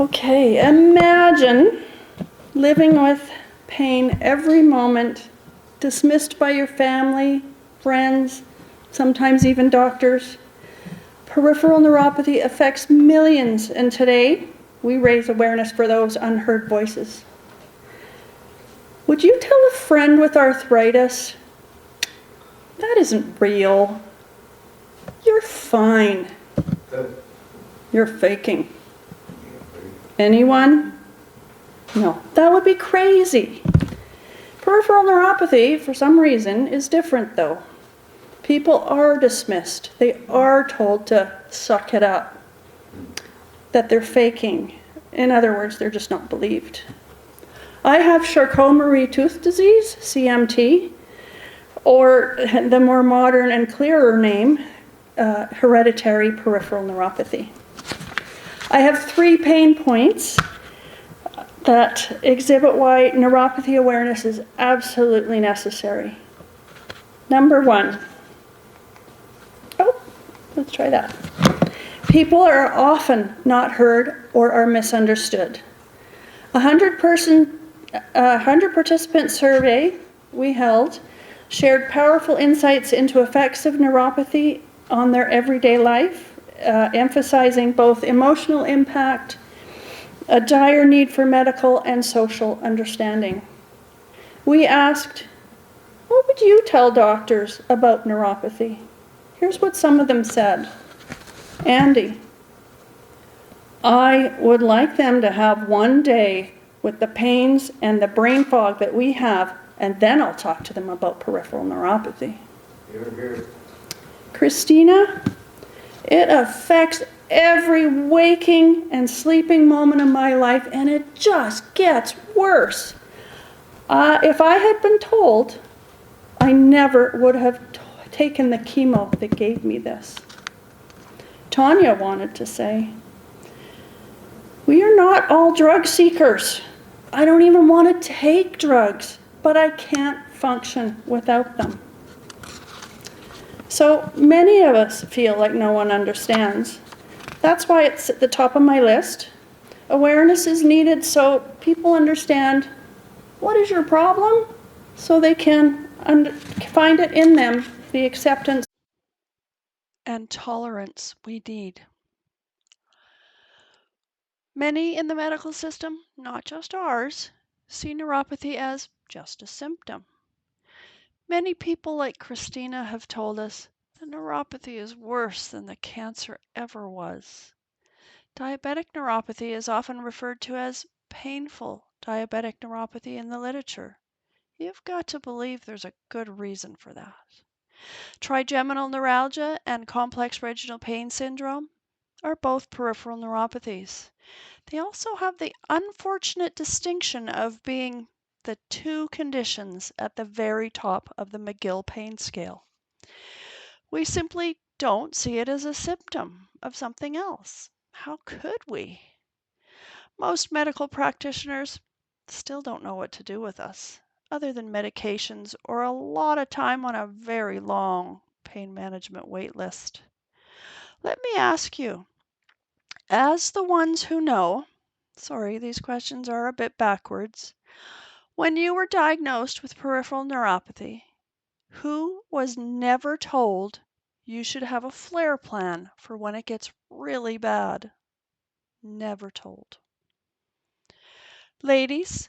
Okay, imagine living with pain every moment, dismissed by your family, friends, sometimes even doctors. Peripheral neuropathy affects millions, and today we raise awareness for those unheard voices. Would you tell a friend with arthritis, "That isn't real. You're fine. You're faking"? Anyone? No, that would be crazy. Peripheral neuropathy, for some reason, is different though. People are dismissed. They are told to suck it up, that they're faking. In other words, they're just not believed. I have Charcot-Marie-Tooth disease, CMT, or the more modern and clearer name, hereditary peripheral neuropathy. I have 3 pain points that exhibit why neuropathy awareness is absolutely necessary. Number 1. Let's try that. People are often not heard or are misunderstood. 100 participant survey we held shared powerful insights into effects of neuropathy on their everyday life, emphasizing both emotional impact, a dire need for medical and social understanding. We asked, what would you tell doctors about neuropathy? Here's what some of them said. Andy, I would like them to have one day with the pains and the brain fog that we have, and then I'll talk to them about peripheral neuropathy. Hear, hear. Christina, it affects every waking and sleeping moment of my life, and it just gets worse. If I had been told, I never would have taken the chemo that gave me this. Tanya wanted to say, we are not all drug seekers. I don't even want to take drugs, but I can't function without them. So many of us feel like no one understands. That's why it's at the top of my list. Awareness is needed so people understand what is your problem, so they can find it in them, the acceptance and tolerance we need. Many in the medical system, not just ours, see neuropathy as just a symptom. Many people like Christina have told us that neuropathy is worse than the cancer ever was. Diabetic neuropathy is often referred to as painful diabetic neuropathy in the literature. You've got to believe there's a good reason for that. Trigeminal neuralgia and complex regional pain syndrome are both peripheral neuropathies. They also have the unfortunate distinction of being the 2 conditions at the very top of the McGill pain scale. We simply don't see it as a symptom of something else. How could we? Most medical practitioners still don't know what to do with us, other than medications or a lot of time on a very long pain management wait list. Let me ask you, as the ones who know, sorry, these questions are a bit backwards, when you were diagnosed with peripheral neuropathy, who was never told you should have a flare plan for when it gets really bad? Never told. Ladies,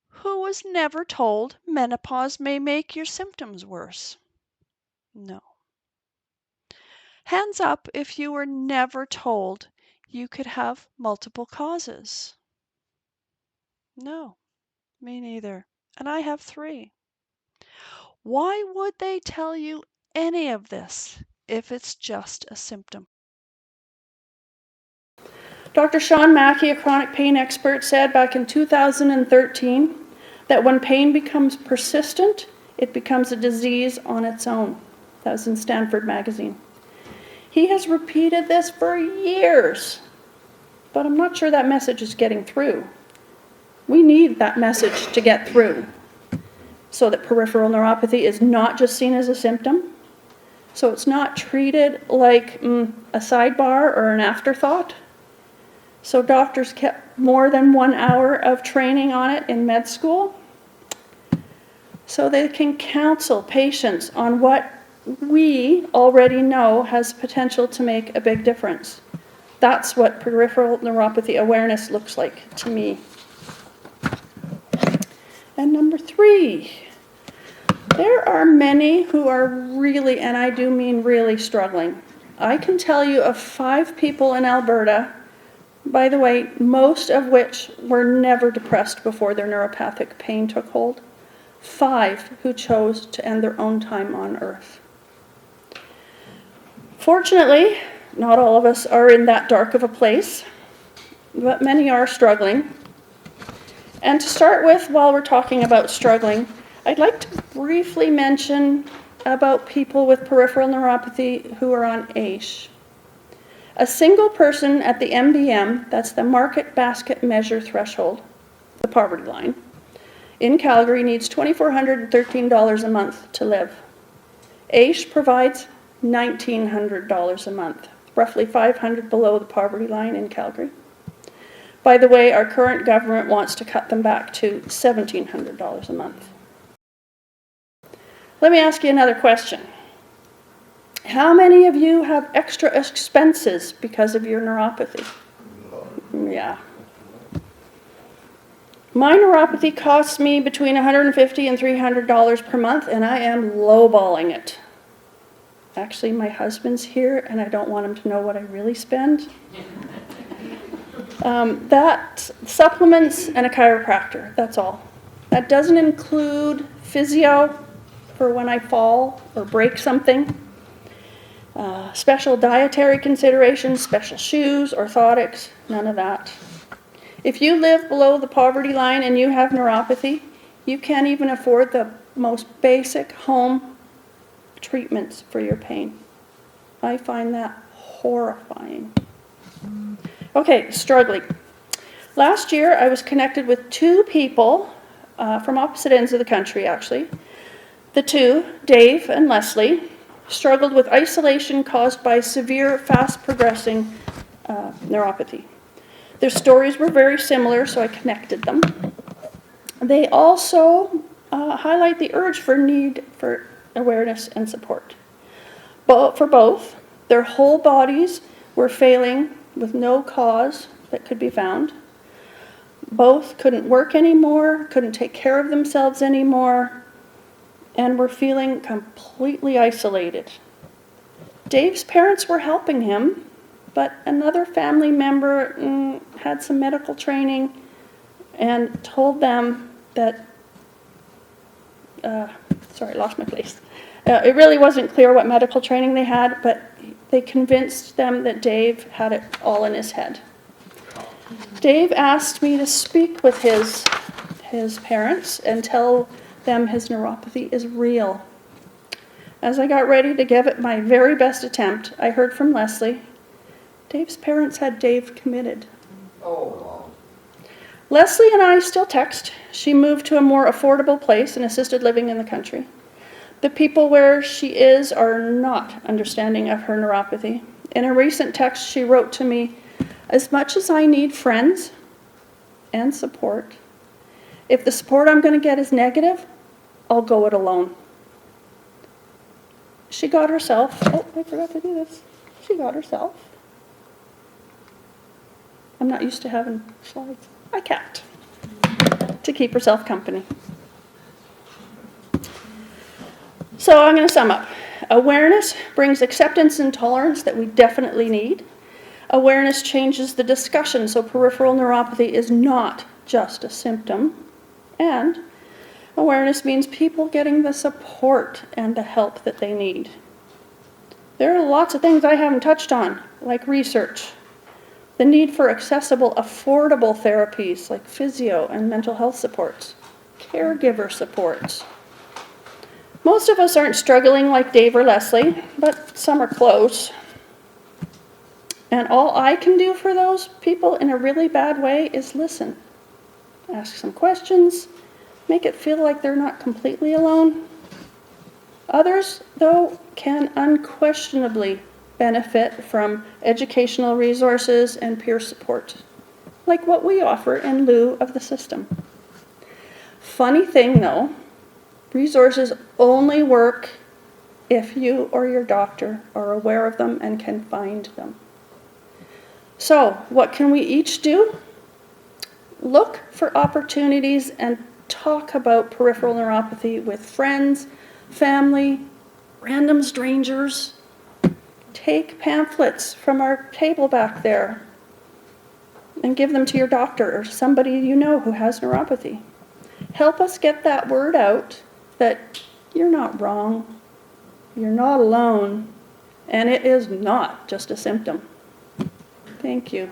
who was never told menopause may make your symptoms worse? No. Hands up if you were never told you could have multiple causes. No, me neither. And I have 3. Why would they tell you any of this if it's just a symptom? Dr. Sean Mackey, a chronic pain expert, said back in 2013 that when pain becomes persistent, it becomes a disease on its own. That was in Stanford magazine. He has repeated this for years, but I'm not sure that message is getting through. We need that message to get through so that peripheral neuropathy is not just seen as a symptom, so it's not treated like a sidebar or an afterthought, So doctors kept more than 1 hour of training on it in med school, so they can counsel patients on what we already know has potential to make a big difference. That's what peripheral neuropathy awareness looks like to me. And number 3, there are many who are really, and I do mean really, struggling. I can tell you of 5 people in Alberta, by the way, most of which were never depressed before their neuropathic pain took hold. 5 who chose to end their own time on earth. Fortunately, not all of us are in that dark of a place, but many are struggling. And to start with, while we're talking about struggling, I'd like to briefly mention about people with peripheral neuropathy who are on AISH. A single person at the MBM, that's the Market Basket Measure threshold, the poverty line, in Calgary needs $2,413 a month to live. AISH provides $1,900 a month, roughly $500 below the poverty line in Calgary. By the way, our current government wants to cut them back to $1,700 a month. Let me ask you another question. How many of you have extra expenses because of your neuropathy? Yeah. My neuropathy costs me between $150 and $300 per month, and I am lowballing it. Actually, my husband's here, and I don't want him to know what I really spend. That supplements and a chiropractor, that's all. That doesn't include physio for when I fall or break something, special dietary considerations, special shoes, orthotics, none of that. If you live below the poverty line and you have neuropathy, you can't even afford the most basic home treatments for your pain. I find that horrifying. Okay, struggling. Last year, I was connected with 2 people from opposite ends of the country, actually. The 2, Dave and Leslie, struggled with isolation caused by severe, fast-progressing neuropathy. Their stories were very similar, so I connected them. They also highlight the urge for need for awareness and support. But for both, their whole bodies were failing with no cause that could be found. Both couldn't work anymore, couldn't take care of themselves anymore, and were feeling completely isolated. Dave's parents were helping him, but another family member had some medical training and told them that, sorry, I lost my place. It really wasn't clear what medical training they had, but they convinced them that Dave had it all in his head. Dave asked me to speak with his parents and tell them his neuropathy is real. As I got ready to give it my very best attempt, I heard from Leslie. Dave's parents had Dave committed. Oh, wow. Leslie and I still text. She moved to a more affordable place in assisted living in the country. The people where she is are not understanding of her neuropathy. In a recent text, she wrote to me, "As much as I need friends and support, if the support I'm going to get is negative, I'll go it alone." She got herself, oh, I forgot to do this. She got herself. I'm not used to having slides. A cat to keep herself company. So I'm going to sum up. Awareness brings acceptance and tolerance that we definitely need. Awareness changes the discussion, so peripheral neuropathy is not just a symptom. And awareness means people getting the support and the help that they need. There are lots of things I haven't touched on, like research, the need for accessible, affordable therapies like physio and mental health supports, caregiver supports. Most of us aren't struggling like Dave or Leslie, but some are close. And all I can do for those people in a really bad way is listen. Ask some questions, make it feel like they're not completely alone. Others, though, can unquestionably benefit from educational resources and peer support. like what we offer in lieu of the system. Funny thing though, resources only work if you or your doctor are aware of them and can find them. So, what can we each do? Look for opportunities and talk about peripheral neuropathy with friends, family, random strangers. Take pamphlets from our table back there and give them to your doctor or somebody you know who has neuropathy. Help us get that word out that you're not wrong, you're not alone, and it is not just a symptom. Thank you.